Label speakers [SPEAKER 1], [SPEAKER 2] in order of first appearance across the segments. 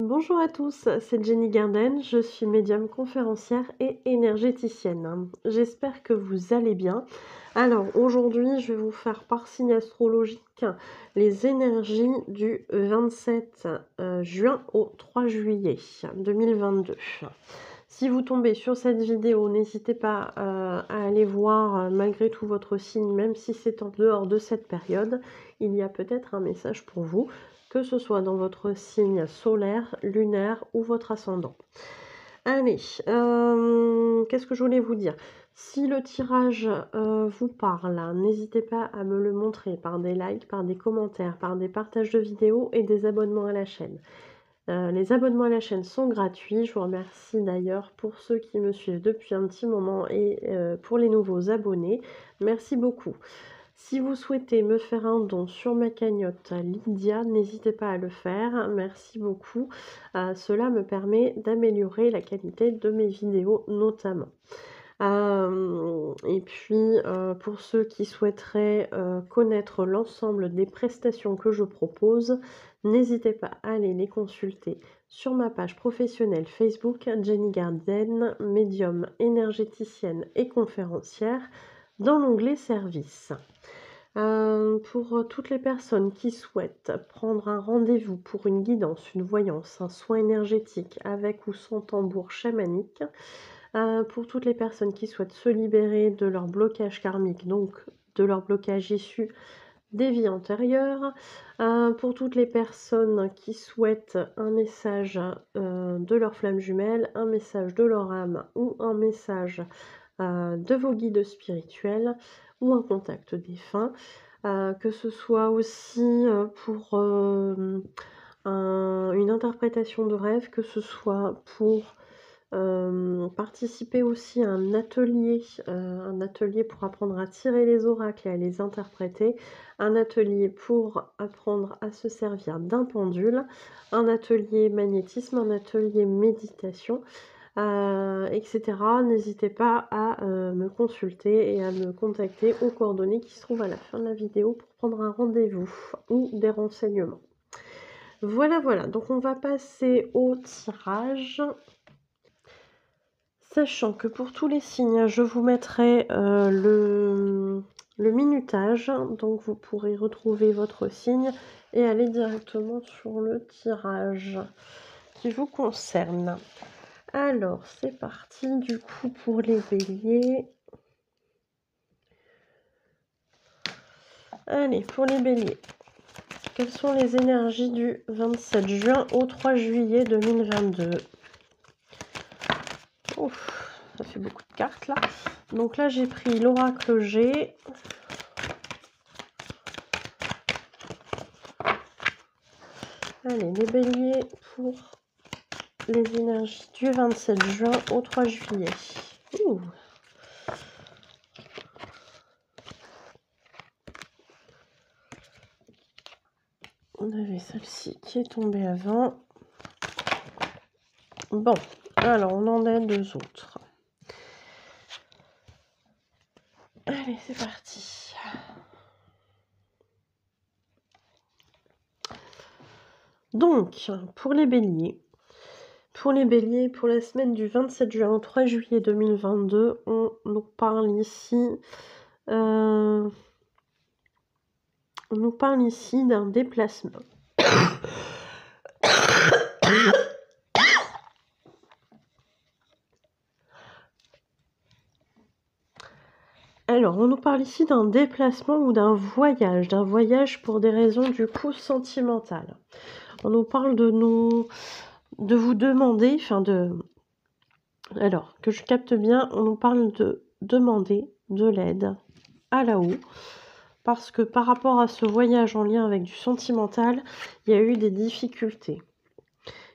[SPEAKER 1] Bonjour à tous, c'est Jenny Garden, je suis médium conférencière et énergéticienne. J'espère que vous allez bien. Alors aujourd'hui, je vais vous faire par signe astrologique les énergies du 27 juin au 3 juillet 2022. Si vous tombez sur cette vidéo, n'hésitez pas à aller voir malgré tout votre signe, même si c'est en dehors de cette période, il y a peut-être un message pour vous, que ce soit dans votre signe solaire, lunaire ou votre ascendant. Allez, qu'est-ce que je voulais vous dire? Si le tirage vous parle, n'hésitez pas à me le montrer par des likes, par des commentaires, par des partages de vidéos et des abonnements à la chaîne. Les abonnements à la chaîne sont gratuits. Je vous remercie d'ailleurs pour ceux qui me suivent depuis un petit moment et pour les nouveaux abonnés. Merci beaucoup. Si vous souhaitez me faire un don sur ma cagnotte Lydia, n'hésitez pas à le faire. Merci beaucoup. Cela me permet d'améliorer la qualité de mes vidéos notamment. Et puis, pour ceux qui souhaiteraient connaître l'ensemble des prestations que je propose, n'hésitez pas à aller les consulter sur ma page professionnelle Facebook, Jenny Garden, médium énergéticienne et conférencière, dans l'onglet Services. Pour toutes les personnes qui souhaitent prendre un rendez-vous pour une guidance, une voyance, un soin énergétique avec ou sans tambour chamanique, pour toutes les personnes qui souhaitent se libérer de leur blocage karmique, donc de leur blocage issu des vies antérieures, pour toutes les personnes qui souhaitent un message de leur flamme jumelle, un message de leur âme ou un message de vos guides spirituels ou un contact défunt, que ce soit aussi pour une interprétation de rêve, que ce soit pour participer aussi à un atelier pour apprendre à tirer les oracles et à les interpréter, un atelier pour apprendre à se servir d'un pendule, un atelier magnétisme, un atelier méditation, etc. N'hésitez pas à me consulter et à me contacter aux coordonnées qui se trouvent à la fin de la vidéo pour prendre un rendez-vous ou des renseignements. Voilà, donc on va passer au tirage. Sachant que pour tous les signes, je vous mettrai le minutage, donc vous pourrez retrouver votre signe et aller directement sur le tirage qui vous concerne. Alors, c'est parti du coup pour les béliers. Allez, pour les béliers, quelles sont les énergies du 27 juin au 3 juillet 2022 ? Ouf, ça fait beaucoup de cartes là. Donc là, j'ai pris l'oracle G. Allez, les béliers pour les énergies du 27 juin au 3 juillet. Ouh. On avait celle-ci qui est tombée avant. Bon, alors on en a deux autres. Allez, c'est parti. Donc, pour les béliers, pour la semaine du 27 juin au 3 juillet 2022, on nous parle ici d'un déplacement. Alors, on nous parle ici d'un déplacement ou d'un voyage pour des raisons du coup sentimentales. On nous parle de vous demander, alors, que je capte bien, on nous parle de demander de l'aide à là-haut, parce que par rapport à ce voyage en lien avec du sentimental, il y a eu des difficultés.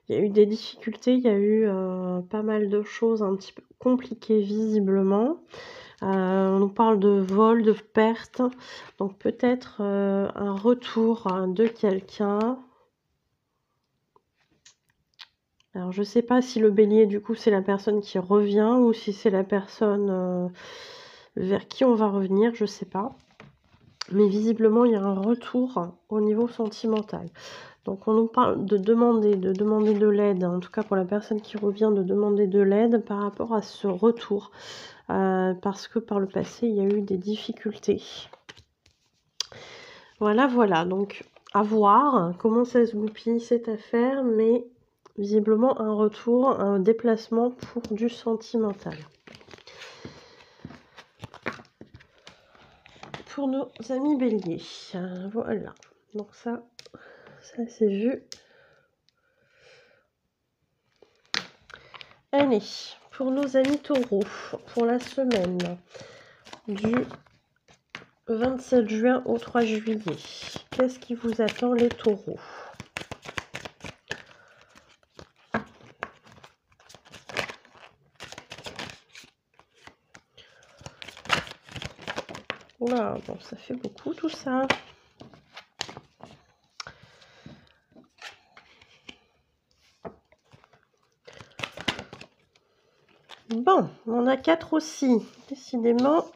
[SPEAKER 1] Il y a eu pas mal de choses un petit peu compliquées visiblement. On nous parle de vol, de perte, donc peut-être un retour de quelqu'un. Alors je sais pas si le bélier du coup c'est la personne qui revient ou si c'est la personne vers qui on va revenir, je sais pas. Mais visiblement il y a un retour au niveau sentimental. Donc on nous parle de demander de l'aide, en tout cas pour la personne qui revient, de demander de l'aide par rapport à ce retour. Parce que par le passé, il y a eu des difficultés. Voilà, voilà. Donc à voir comment ça se goupille cette affaire, mais visiblement un retour, un déplacement pour du sentimental. Pour nos amis béliers, voilà. Donc ça c'est vu. Allez, pour nos amis taureaux, pour la semaine du 27 juin au 3 juillet, qu'est-ce qui vous attend les taureaux? Oula, bon, ça fait beaucoup tout ça. Bon, on a 4 aussi. Décidément,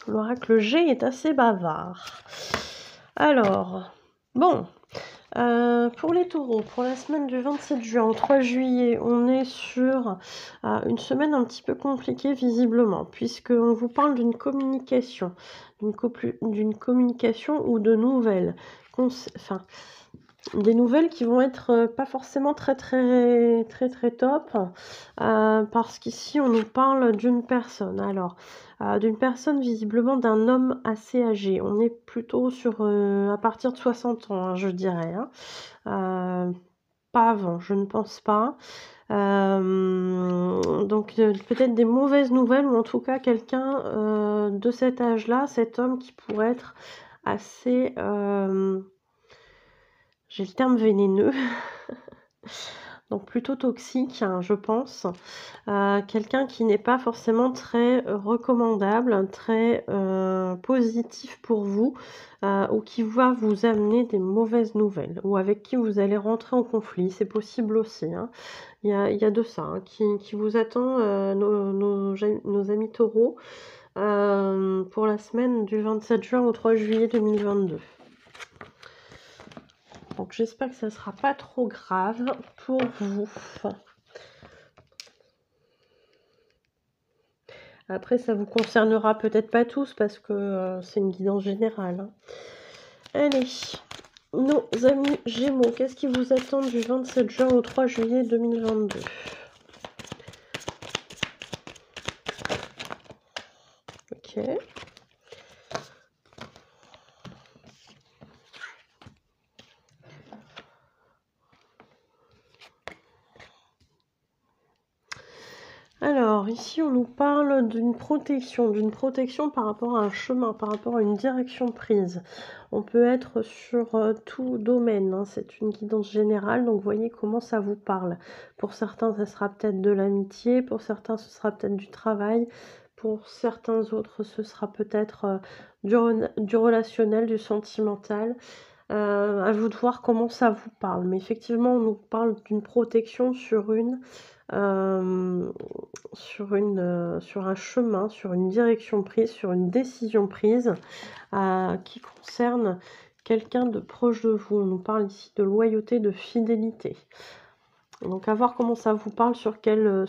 [SPEAKER 1] l'oracle G est assez bavard. Alors, bon, pour les taureaux, pour la semaine du 27 juin au 3 juillet, on est sur une semaine un petit peu compliquée visiblement, puisqu'on vous parle d'une communication, d'une communication ou de nouvelles. Enfin, des nouvelles qui vont être pas forcément très top, parce qu'ici on nous parle d'une personne. Alors, d'une personne visiblement d'un homme assez âgé. On est plutôt sur à partir de 60 ans, hein, je dirais. Hein. Pas avant, je ne pense pas. Donc peut-être des mauvaises nouvelles, ou en tout cas quelqu'un de cet âge-là, cet homme qui pourrait être assez... j'ai le terme vénéneux, donc plutôt toxique, hein, je pense. Quelqu'un qui n'est pas forcément très recommandable, très positif pour vous, ou qui va vous amener des mauvaises nouvelles, ou avec qui vous allez rentrer en conflit, c'est possible aussi. Hein. Il y a de ça, hein, qui vous attend, nos amis taureaux, pour la semaine du 27 juin au 3 juillet 2022. Donc j'espère que ça ne sera pas trop grave pour vous. Après, ça vous concernera peut-être pas tous parce que c'est une guidance générale. Hein. Allez, nos amis Gémeaux, qu'est-ce qui vous attend du 27 juin au 3 juillet 2022? Ok. Alors, ici, on nous parle d'une protection par rapport à un chemin, par rapport à une direction prise. On peut être sur tout domaine, hein, c'est une guidance générale, donc voyez comment ça vous parle. Pour certains, ça sera peut-être de l'amitié, pour certains, ce sera peut-être du travail, pour certains autres, ce sera peut-être du relationnel, du sentimental. À vous de voir comment ça vous parle. Mais effectivement, on nous parle d'une protection sur un chemin, sur une direction prise, sur une décision prise qui concerne quelqu'un de proche de vous. On nous parle ici de loyauté, de fidélité. Donc à voir comment ça vous parle, sur quel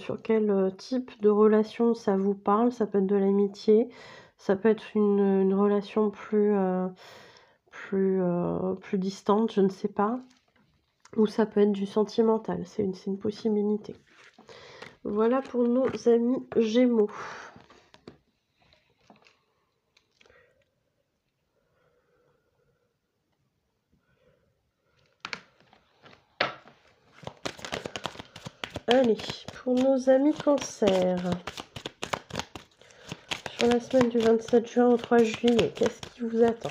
[SPEAKER 1] type de relation ça vous parle. Ça peut être de l'amitié, ça peut être une relation plus distante, je ne sais pas. Ou ça peut être du sentimental, c'est une possibilité. Voilà pour nos amis Gémeaux. Allez, pour nos amis Cancer. Sur la semaine du 27 juin au 3 juillet, qu'est-ce qui vous attend?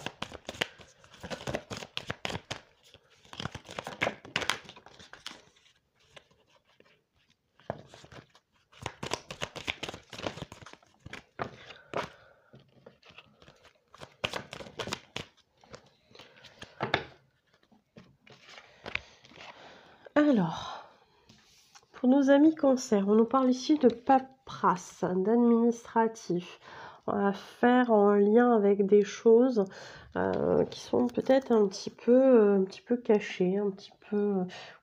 [SPEAKER 1] Alors, pour nos amis Cancer, on nous parle ici de paperasse, d'administratif. à faire en lien avec des choses qui sont peut-être un petit peu cachées, un petit peu,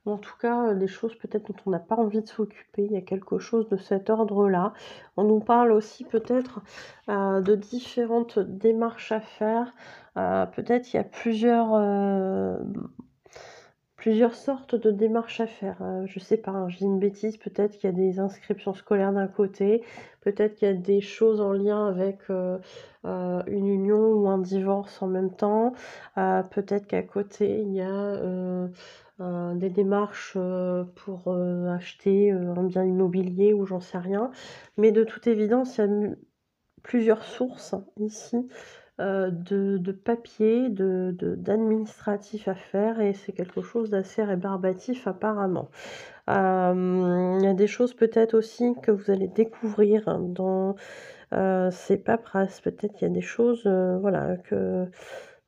[SPEAKER 1] ou en tout cas des choses peut-être dont on n'a pas envie de s'occuper. Il y a quelque chose de cet ordre-là. On nous parle aussi peut-être de différentes démarches à faire. Peut-être il y a plusieurs sortes de démarches à faire. Je sais pas, hein, je dis une bêtise, peut-être qu'il y a des inscriptions scolaires d'un côté, peut-être qu'il y a des choses en lien avec une union ou un divorce en même temps, peut-être qu'à côté il y a des démarches pour acheter un bien immobilier ou j'en sais rien. Mais de toute évidence, il y a plusieurs sources ici de papier, d'administratif à faire et c'est quelque chose d'assez rébarbatif apparemment. Il y a des choses peut-être aussi que vous allez découvrir dans ces paperasses. Peut-être qu'il y a des choses, voilà,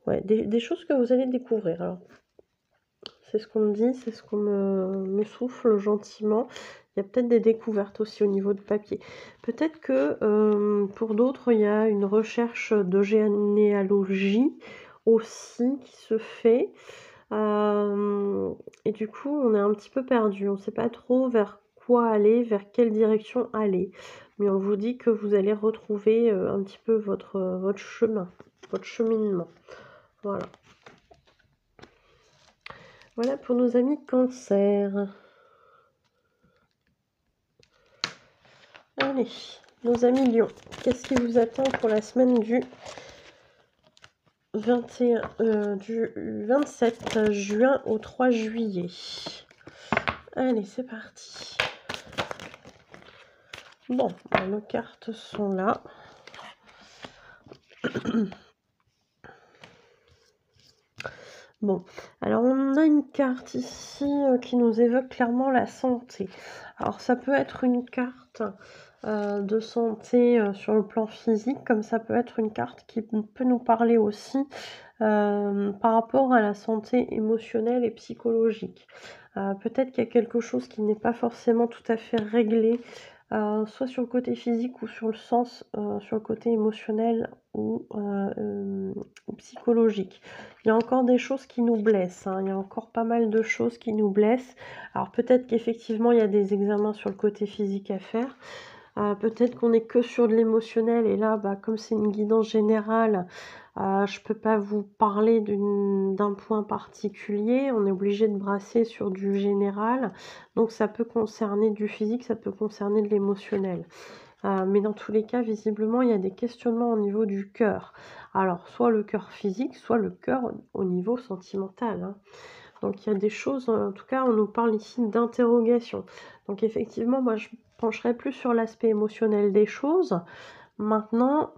[SPEAKER 1] ouais, des choses que vous allez découvrir. Alors, c'est ce qu'on me dit, c'est ce qu'on me souffle gentiment. Il y a peut-être des découvertes aussi au niveau de papier. Peut-être que pour d'autres, il y a une recherche de généalogie aussi qui se fait. Et du coup, on est un petit peu perdu. On ne sait pas trop vers quoi aller, vers quelle direction aller. Mais on vous dit que vous allez retrouver un petit peu votre chemin, votre cheminement. Voilà. Voilà pour nos amis Cancer. Allez, nos amis Lion, qu'est-ce qui vous attend pour la semaine du 27 juin au 3 juillet? Allez, c'est parti. Bon, nos cartes sont là. Bon, alors on a une carte ici qui nous évoque clairement la santé. Alors ça peut être une carte de santé sur le plan physique, comme ça peut être une carte qui peut nous parler aussi par rapport à la santé émotionnelle et psychologique. Peut-être qu'il y a quelque chose qui n'est pas forcément tout à fait réglé, soit sur le côté physique ou sur le côté émotionnel ou psychologique. Il y a encore des choses qui nous blessent, hein. Il y a encore pas mal de choses qui nous blessent. Alors peut-être qu'effectivement il y a des examens sur le côté physique à faire. Peut-être qu'on n'est que sur de l'émotionnel et là, comme c'est une guidance générale, je peux pas vous parler d'un point particulier. On est obligé de brasser sur du général. Donc ça peut concerner du physique, ça peut concerner de l'émotionnel. Mais dans tous les cas, visiblement, il y a des questionnements au niveau du cœur. Alors, soit le cœur physique, soit le cœur au niveau sentimental, hein. Donc il y a des choses, en tout cas, on nous parle ici d'interrogation. Donc effectivement, moi, je pencherais plus sur l'aspect émotionnel des choses. Maintenant,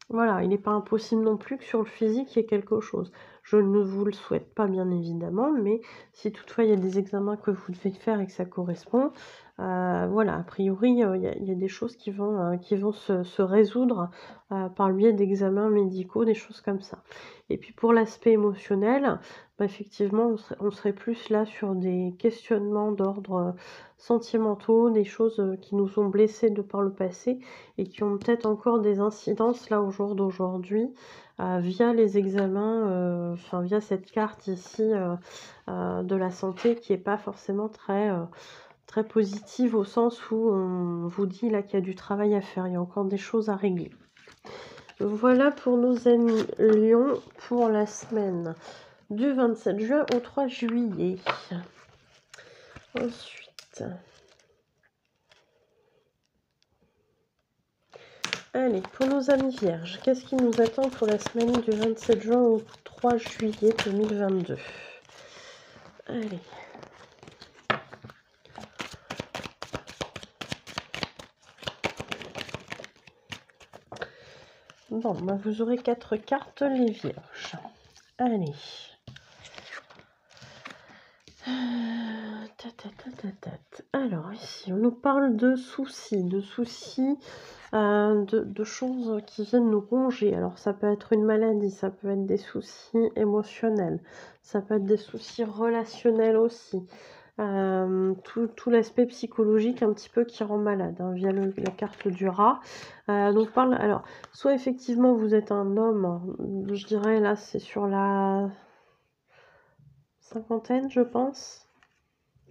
[SPEAKER 1] voilà, il n'est pas impossible non plus que sur le physique, il y ait quelque chose. Je ne vous le souhaite pas, bien évidemment, mais si toutefois il y a des examens que vous devez faire et que ça correspond, voilà, a priori, il y a des choses qui vont se résoudre par le biais d'examens médicaux, des choses comme ça. Et puis pour l'aspect émotionnel, effectivement, on serait plus là sur des questionnements d'ordre sentimentaux, des choses qui nous ont blessés de par le passé et qui ont peut-être encore des incidences là au jour d'aujourd'hui via les examens, via cette carte ici de la santé qui n'est pas forcément très positive au sens où on vous dit là qu'il y a du travail à faire, il y a encore des choses à régler. Voilà pour nos amis Lion pour la semaine du 27 juin au 3 juillet. Ensuite, allez, pour nos amis vierges, qu'est-ce qui nous attend pour la semaine du 27 juin au 3 juillet 2022? Allez. Bon, vous aurez 4 cartes, les vierges. Allez. Alors ici, on nous parle de soucis, de choses qui viennent nous ronger. Alors ça peut être une maladie, ça peut être des soucis émotionnels, ça peut être des soucis relationnels aussi. tout l'aspect psychologique un petit peu qui rend malade, hein, via la carte du rat. Donc parle alors, soit effectivement vous êtes un homme, je dirais là c'est sur la cinquantaine je pense,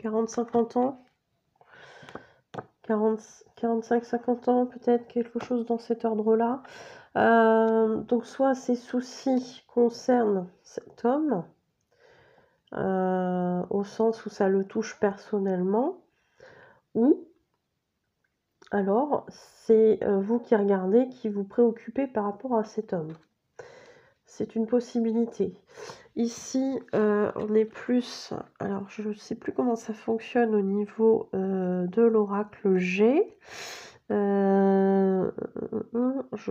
[SPEAKER 1] 40-50 ans, 45-50 ans peut-être, quelque chose dans cet ordre-là. Donc soit ces soucis concernent cet homme, au sens où ça le touche personnellement, ou alors c'est vous qui regardez, qui vous préoccupez par rapport à cet homme. C'est une possibilité. Ici, on est plus... Alors, je ne sais plus comment ça fonctionne au niveau de l'oracle G. Je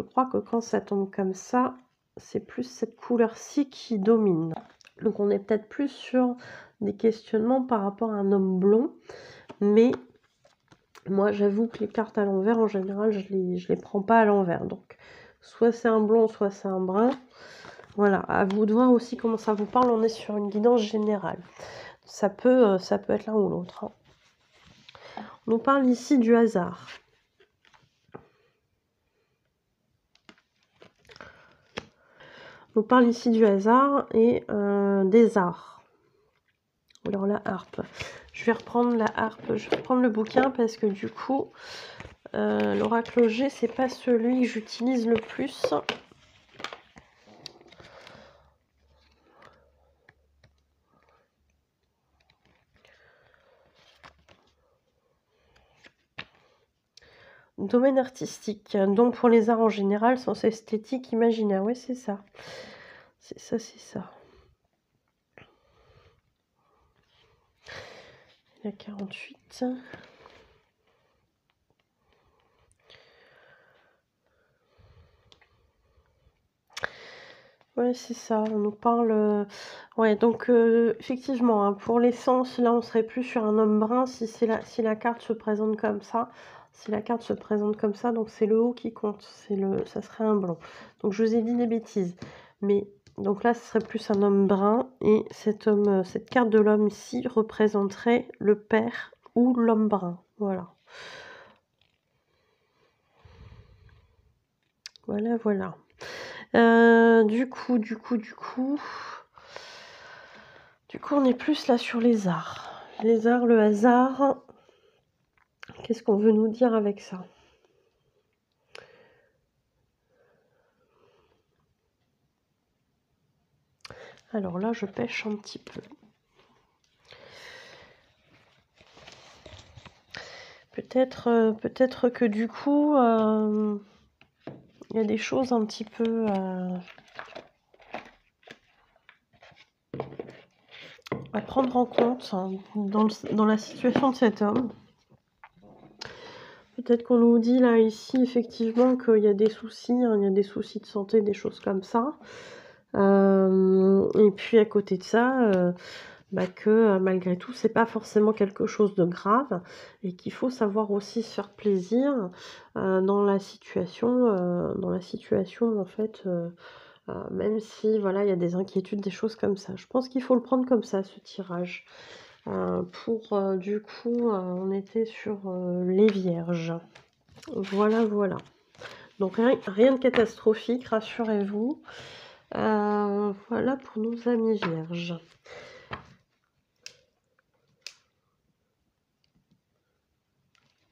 [SPEAKER 1] crois que quand ça tombe comme ça, c'est plus cette couleur-ci qui domine. Donc on est peut-être plus sur des questionnements par rapport à un homme blond, mais moi j'avoue que les cartes à l'envers, en général, je les prends pas à l'envers. Donc soit c'est un blond, soit c'est un brun. Voilà, à vous de voir aussi comment ça vous parle, on est sur une guidance générale. Ça peut être l'un ou l'autre, hein. On nous parle ici du hasard. On parle ici du hasard et des arts. Alors la harpe. Je vais reprendre la harpe, je vais reprendre le bouquin parce que du coup, l'oracle G, c'est pas celui que j'utilise le plus. Domaine artistique, donc pour les arts en général, sens esthétique, imaginaire. Oui, c'est ça. C'est ça, c'est ça. Il y a 48. Ouais, c'est ça, on nous parle... Ouais, donc effectivement, hein, pour l'essence, là, on serait plus sur un homme brun si la carte se présente comme ça. Si la carte se présente comme ça, donc c'est le haut qui compte, ça serait un blanc. Donc je vous ai dit des bêtises. Mais donc là, ce serait plus un homme brun, et cette carte de l'homme ici représenterait le père ou l'homme brun. Voilà. Voilà, voilà. Du coup, on est plus là sur les arts. Les arts, le hasard. Qu'est-ce qu'on veut nous dire avec ça? Alors là, je pêche un petit peu. Peut-être que du coup, il y a des choses un petit peu... à prendre en compte, hein, dans la situation de cet homme. Peut-être qu'on nous dit là, ici, effectivement, qu'il y a des soucis, hein, il y a des soucis de santé, des choses comme ça. Et puis à côté de ça, que malgré tout, c'est pas forcément quelque chose de grave, et qu'il faut savoir aussi se faire plaisir dans la situation en fait, même si voilà, il y a des inquiétudes, des choses comme ça. Je pense qu'il faut le prendre comme ça, ce tirage. Du coup, on était sur les vierges. Voilà, voilà. Donc rien de catastrophique, rassurez-vous. Voilà pour nos amis vierges.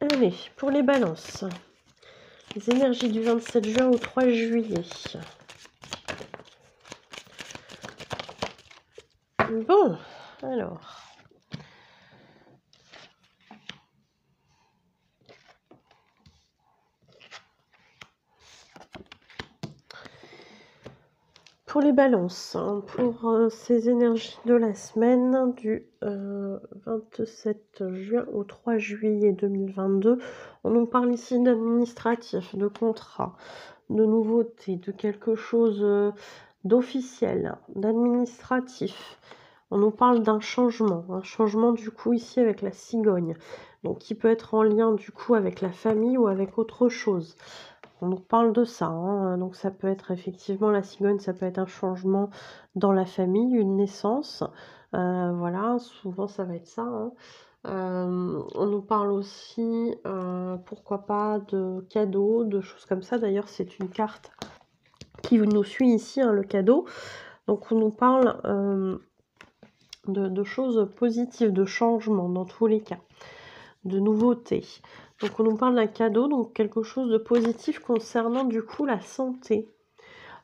[SPEAKER 1] Allez, pour les balances. Les énergies du 27 juin au 3 juillet. Bon, alors. Pour les balances, hein, pour ces énergies de la semaine du 27 juin au 3 juillet 2022, on nous parle ici d'administratif, de contrat, de nouveauté, de quelque chose d'officiel, d'administratif. On nous parle d'un changement du coup ici avec la cigogne, donc qui peut être en lien du coup avec la famille ou avec autre chose. On nous parle de ça, hein. Donc ça peut être effectivement la cigogne, ça peut être un changement dans la famille, une naissance, Voilà, souvent ça va être ça, hein. On nous parle aussi, pourquoi pas, de cadeaux, de choses comme ça. D'ailleurs, c'est une carte qui nous suit ici, hein, le cadeau. Donc on nous parle de choses positives, de changements dans tous les cas, de nouveautés. Donc on nous parle d'un cadeau, donc quelque chose de positif concernant du coup la santé.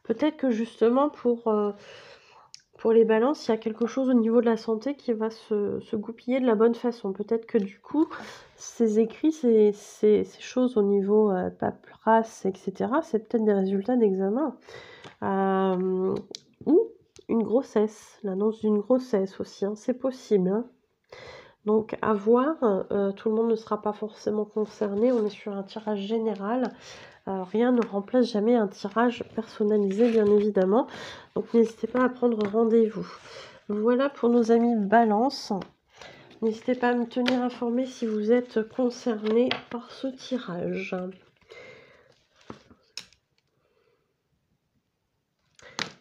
[SPEAKER 1] Peut-être que justement pour les balances, il y a quelque chose au niveau de la santé qui va se goupiller de la bonne façon. Peut-être que du coup, ces écrits, ces choses au niveau paperasse, etc., c'est peut-être des résultats d'examen. Ou une grossesse, l'annonce d'une grossesse aussi, hein, c'est possible. Hein. Donc à voir, tout le monde ne sera pas forcément concerné, on est sur un tirage général. Rien ne remplace jamais un tirage personnalisé, bien évidemment. Donc n'hésitez pas à prendre rendez-vous. Voilà pour nos amis Balance. N'hésitez pas à me tenir informé si vous êtes concerné par ce tirage.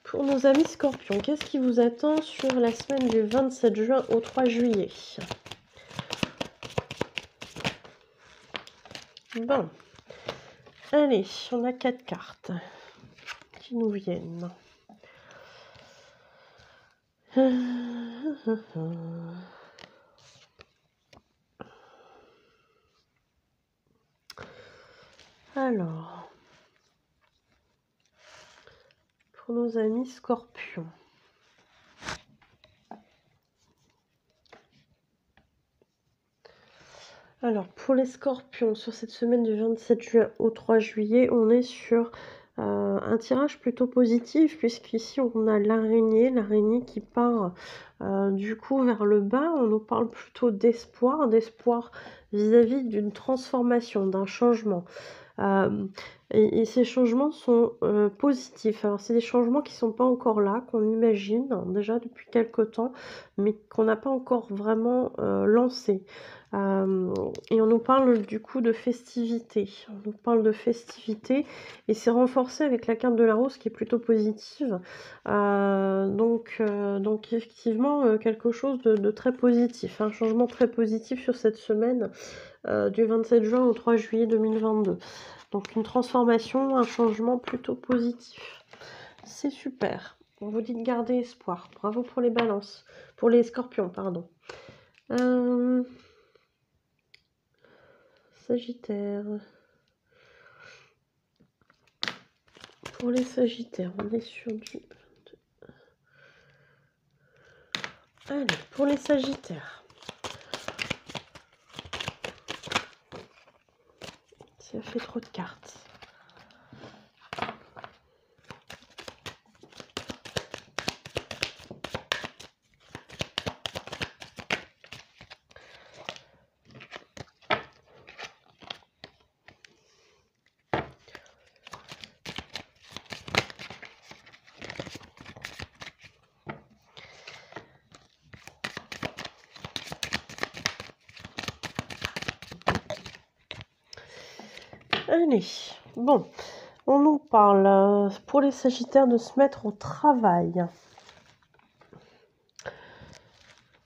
[SPEAKER 1] Pour nos amis Scorpions, qu'est-ce qui vous attend sur la semaine du 27 juin au 3 juillet? Bon. Allez, on a 4 cartes qui nous viennent. Alors, pour nos amis Scorpions. Alors, pour les Scorpions, sur cette semaine du 27 juin au 3 juillet, on est sur un tirage plutôt positif, puisqu'ici on a l'araignée qui part du coup vers le bas. On nous parle plutôt d'espoir vis-à-vis d'une transformation, d'un changement. Et ces changements sont positifs. Alors, c'est des changements qui ne sont pas encore là, qu'on imagine déjà depuis quelque temps, mais qu'on n'a pas encore vraiment lancé. Et on nous parle du coup de festivité. On nous parle de festivité et c'est renforcé avec la carte de la rose qui est plutôt positive. Donc effectivement, quelque chose de très positif, un changement très positif sur cette semaine du 27 juin au 3 juillet 2022. Donc une transformation, un changement plutôt positif. C'est super. On vous dit de garder espoir. Bravo pour les balances. Pour les scorpions, pardon. Sagittaire. Pour les Sagittaires, on est sur du... Allez, pour les Sagittaires. Ça fait trop de cartes. Allez, bon, on nous parle pour les Sagittaires de se mettre au travail.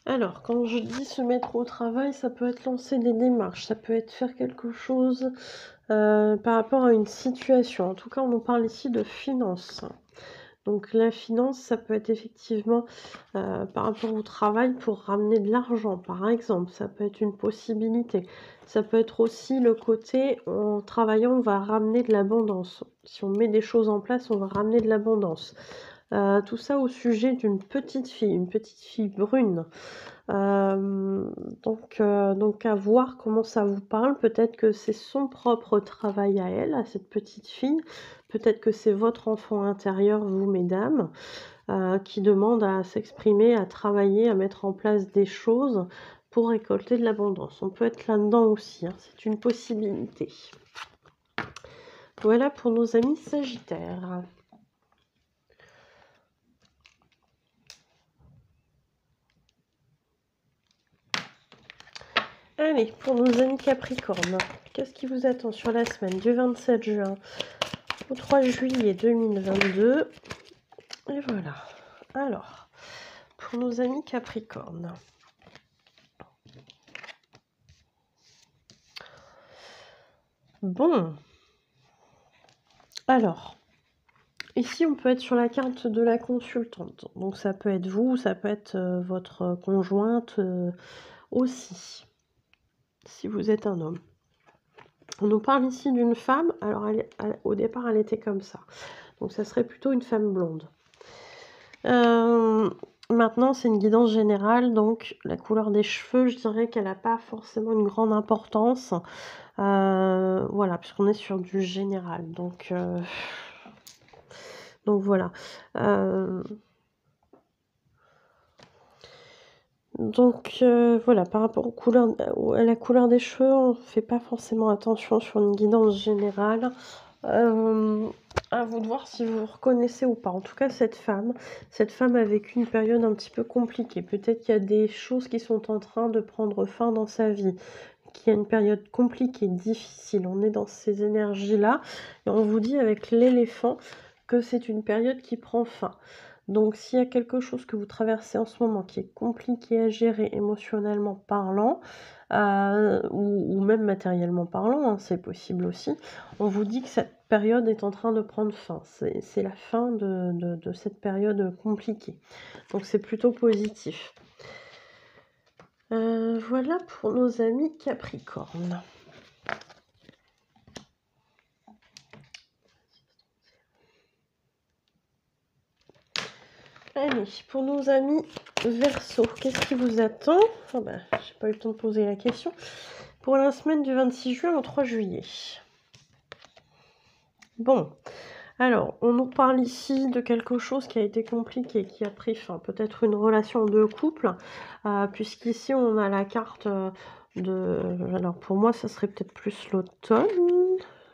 [SPEAKER 1] Alors, quand je dis se mettre au travail, ça peut être lancer des démarches, ça peut être faire quelque chose par rapport à une situation. En tout cas, on nous parle ici de finances. Donc la finance, ça peut être effectivement par rapport au travail pour ramener de l'argent, par exemple. Ça peut être une possibilité. Ça peut être aussi le côté, en travaillant, on va ramener de l'abondance. Si on met des choses en place, on va ramener de l'abondance. Tout ça au sujet d'une petite fille brune. Donc à voir comment ça vous parle. Peut-être que c'est son propre travail à elle, à cette petite fille. Peut-être que c'est votre enfant intérieur, vous, mesdames, qui demande à s'exprimer, à travailler, à mettre en place des choses pour récolter de l'abondance. On peut être là-dedans aussi, hein, c'est une possibilité. Voilà pour nos amis Sagittaires. Allez, pour nos amis Capricorne, qu'est-ce qui vous attend sur la semaine du 27 juin au 3 juillet 2022? Et voilà. Alors, pour nos amis Capricorne. Bon, alors, ici on peut être sur la carte de la consultante. Donc ça peut être vous, ça peut être votre conjointe aussi, si vous êtes un homme. On nous parle ici d'une femme, alors au départ elle était comme ça. Donc ça serait plutôt une femme blonde. Maintenant c'est une guidance générale, donc la couleur des cheveux, je dirais qu'elle n'a pas forcément une grande importance. Voilà, puisqu'on est sur du général. Donc voilà. Voilà, par rapport à la couleur des cheveux, on ne fait pas forcément attention sur une guidance générale. À vous de voir si vous reconnaissez ou pas. En tout cas, cette femme a vécu une période un petit peu compliquée. Peut-être qu'il y a des choses qui sont en train de prendre fin dans sa vie, qu'il y a une période compliquée, difficile. On est dans ces énergies-là. Et on vous dit avec l'éléphant que c'est une période qui prend fin. Donc s'il y a quelque chose que vous traversez en ce moment qui est compliqué à gérer émotionnellement parlant, ou même matériellement parlant, hein, c'est possible aussi, on vous dit que cette période est en train de prendre fin. C'est la fin de cette période compliquée. Donc c'est plutôt positif. Voilà pour nos amis Capricorne. Allez, pour nos amis Verseau, qu'est-ce qui vous attend? Oh ben, j'ai pas eu le temps de poser la question. Pour la semaine du 26 juin au 3 juillet. Bon, alors, on nous parle ici de quelque chose qui a été compliqué, qui a pris fin. Peut-être une relation de couple, puisqu'ici on a la carte de... Alors pour moi, ça serait peut-être plus l'automne.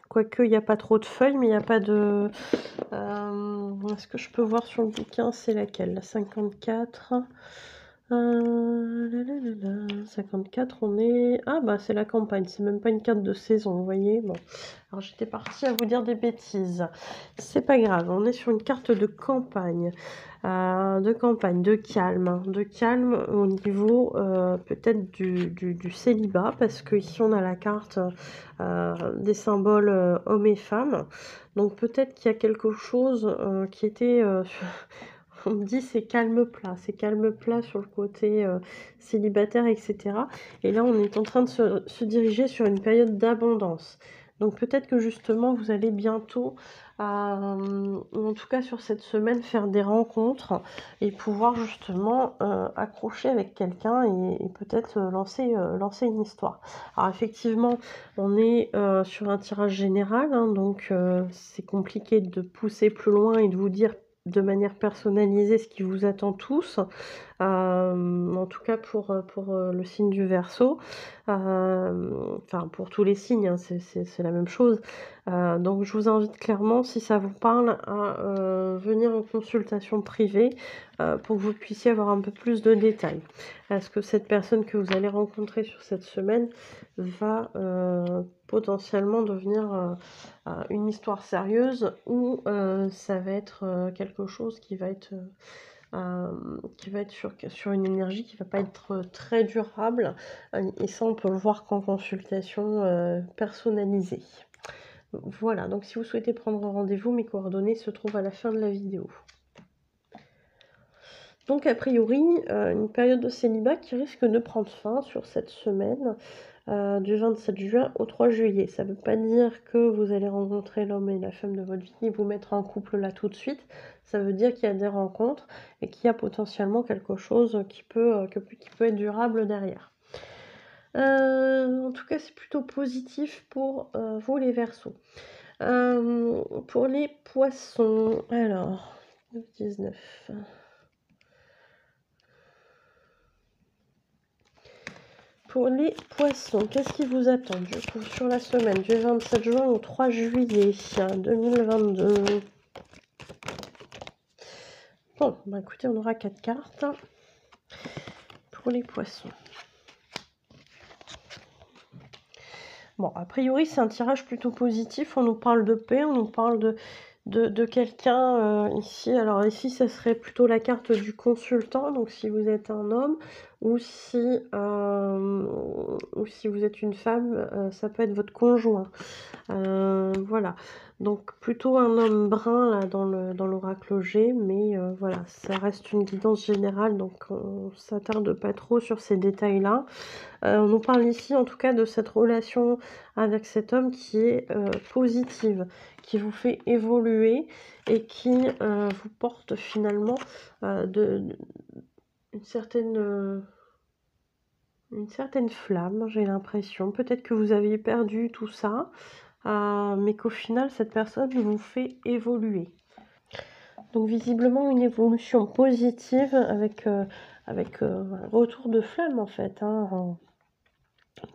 [SPEAKER 1] Quoique, il n'y a pas trop de feuilles, mais il n'y a pas de... Est-ce que je peux voir sur le bouquin, c'est laquelle? La 54. 54, on est... Ah bah c'est la campagne, c'est même pas une carte de saison, vous voyez. Bon, alors j'étais partie à vous dire des bêtises. C'est pas grave, on est sur une carte de campagne. De calme au niveau peut-être du célibat, parce que ici on a la carte des symboles hommes et femmes. Donc peut-être qu'il y a quelque chose qui était... on me dit c'est calme plat sur le côté célibataire, etc. Et là, on est en train de se diriger sur une période d'abondance. Donc peut-être que justement, vous allez bientôt, en tout cas sur cette semaine, faire des rencontres et pouvoir justement accrocher avec quelqu'un et peut-être lancer une histoire. Alors effectivement, on est sur un tirage général, hein, donc c'est compliqué de pousser plus loin et de vous dire de manière personnalisée ce qui vous attend tous, en tout cas pour le signe du Verseau, enfin pour tous les signes, hein, c'est la même chose. Donc je vous invite clairement, si ça vous parle, à venir en consultation privée pour que vous puissiez avoir un peu plus de détails. Est-ce que cette personne que vous allez rencontrer sur cette semaine va potentiellement devenir une histoire sérieuse, ou ça va être quelque chose qui va être sur une énergie qui va pas être très durable, et ça on peut le voir qu'en consultation personnalisée. Voilà, donc si vous souhaitez prendre rendez-vous, mes coordonnées se trouvent à la fin de la vidéo. Donc a priori, une période de célibat qui risque de prendre fin sur cette semaine, du 27 juin au 3 juillet. Ça ne veut pas dire que vous allez rencontrer l'homme et la femme de votre vie et vous mettre en couple là tout de suite. Ça veut dire qu'il y a des rencontres et qu'il y a potentiellement quelque chose qui peut être durable derrière. En tout cas, c'est plutôt positif pour vous les Verseaux. Pour les Poissons, alors, 19... Pour les Poissons, qu'est-ce qui vous attend du coup sur la semaine du 27 juin au 3 juillet 2022? Bon, bah écoutez, on aura 4 cartes pour les Poissons. Bon, a priori, c'est un tirage plutôt positif. On nous parle de paix, on nous parle de quelqu'un ici. Alors ici, ça serait plutôt la carte du consultant, donc si vous êtes un homme ou si vous êtes une femme, ça peut être votre conjoint. Voilà, donc plutôt un homme brun là dans l'oracle G, mais voilà, ça reste une guidance générale, donc on s'attarde pas trop sur ces détails-là. On nous parle ici en tout cas de cette relation avec cet homme qui est positive, qui vous fait évoluer et qui vous porte finalement une certaine flamme, j'ai l'impression. Peut-être que vous aviez perdu tout ça, mais qu'au final, cette personne vous fait évoluer. Donc visiblement une évolution positive avec un retour de flamme en fait, hein,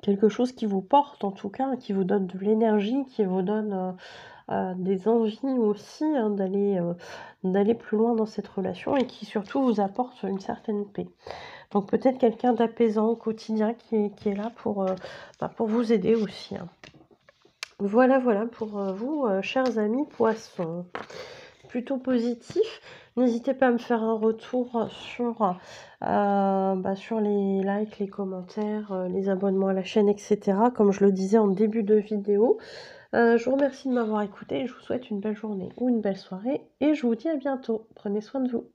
[SPEAKER 1] quelque chose qui vous porte en tout cas, qui vous donne de l'énergie, qui vous donne des envies aussi, hein, d'aller plus loin dans cette relation et qui surtout vous apporte une certaine paix. Donc peut-être quelqu'un d'apaisant au quotidien qui est là pour vous aider aussi, hein. Voilà pour vous, chers amis poissons. Plutôt positif. N'hésitez pas à me faire un retour sur les likes, les commentaires, les abonnements à la chaîne, etc. Comme je le disais en début de vidéo. Je vous remercie de m'avoir écouté et je vous souhaite une belle journée ou une belle soirée et je vous dis à bientôt. Prenez soin de vous.